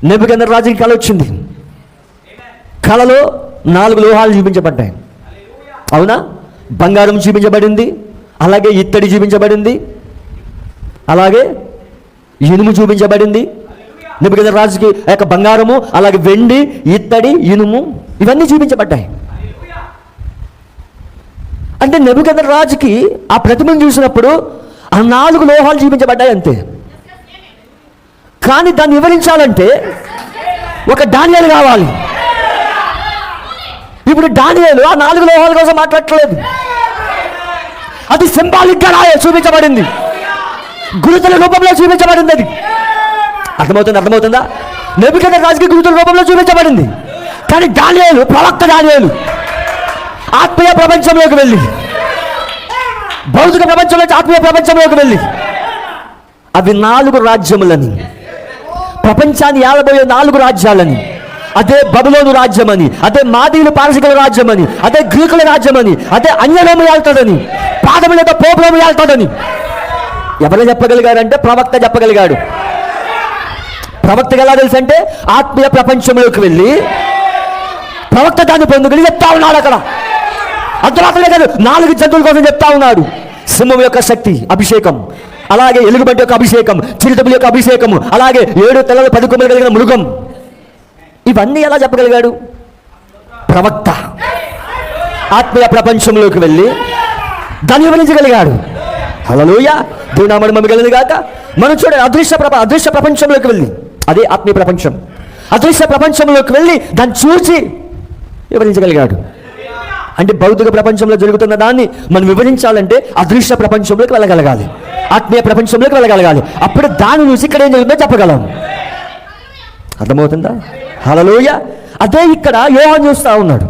నెబుకద్నెజరు కళ వచ్చింది. కళలో 4 లోహాలు చూపించబడ్డాయి. అవునా? బంగారం చూపించబడింది, అలాగే ఇత్తడి చూపించబడింది, అలాగే ఇనుము చూపించబడింది. నెబుకద్నెజరు యొక్క బంగారము, అలాగే వెండి, ఇత్తడి, ఇనుము ఇవన్నీ చూపించబడ్డాయి. అంటే నెబుకద్నెజరు ఆ ప్రతిమను చూసినప్పుడు ఆ 4 లోహాలు చూపించబడ్డాయి అంతే. కానీ దాన్ని వివరించాలంటే ఒక దానియేలు కావాలి. ఇప్పుడు దానియేలు ఆ 4 లోహాల కోసం మాట్లాడట్లేదు. అది సింబాలిక్గా చూపించబడింది, గురుతుల రూపంలో చూపించబడింది. అది అర్థమవుతుందా? నెబుకద్నెజరు గురుతుల రూపంలో చూపించబడింది. కానీ దానియేలు, ప్రవక్త దానియేలు ఆత్మీయ ప్రపంచంలోకి వెళ్ళి, భౌతిక ప్రపంచంలో ఆత్మీయ ప్రపంచంలోకి వెళ్ళి అవి 4 రాజ్యములని, ప్రపంచాన్ని ఏలబోయే 4 రాజ్యాలని, అదే బబులోను రాజ్యమని, అదే మాదీయులు పారసికుల రాజ్యమని, అదే గ్రీకుల రాజ్యమని, అదే అన్యలోము ఏళ్తాడని, పాదములతో పోపులోము ఏళ్తాడని ఎవరు చెప్పగలిగారంటే ప్రవక్త చెప్పగలిగాడు. ప్రవక్తగా ఎలా తెలుసు అంటే ఆత్మీయ ప్రపంచంలోకి వెళ్ళి ప్రవక్త దాన్ని పొందుకుని చెప్తా ఉన్నాడు. అక్కడ అంతమాత్రమే కాదు, 4 జంతువుల కోసం చెప్తా ఉన్నాడు. సింహం యొక్క శక్తి, అభిషేకం, అలాగే ఎలుగుబంటి యొక్క అభిషేకం, చిరుతపులి యొక్క అభిషేకము, అలాగే 7 తలలు 10 కొమ్ములు కలిగిన మృగం. ఇవన్నీ ఎలా చెప్పగలిగాడు? ప్రవక్త ఆత్మీయ ప్రపంచంలోకి వెళ్ళి దాన్ని వివరించగలిగాడు. హల్లెలూయా, దేవుని నామమున మహిమ కలుగును గాక. మనం చూడండి, అదృశ్య ప్రపంచంలోకి వెళ్ళి, అదే ఆత్మీయ ప్రపంచం, అదృశ్య ప్రపంచంలోకి వెళ్ళి దాన్ని చూసి వివరించగలిగాడు. అంటే భౌతిక ప్రపంచంలో జరుగుతున్న దాన్ని మనం వివరించాలంటే అదృశ్య ప్రపంచంలోకి వెళ్ళగలగాలి, ఆత్మీయ ప్రపంచంలోకి వెళ్ళగలగాలి. అప్పుడు దాన్ని చూసి ఇక్కడ ఏం జరుగుతుందో చెప్పగలం. అర్థమవుతుందా? హల్లెలూయా. అదే ఇక్కడ యోహాను చూస్తూ ఉన్నాడు.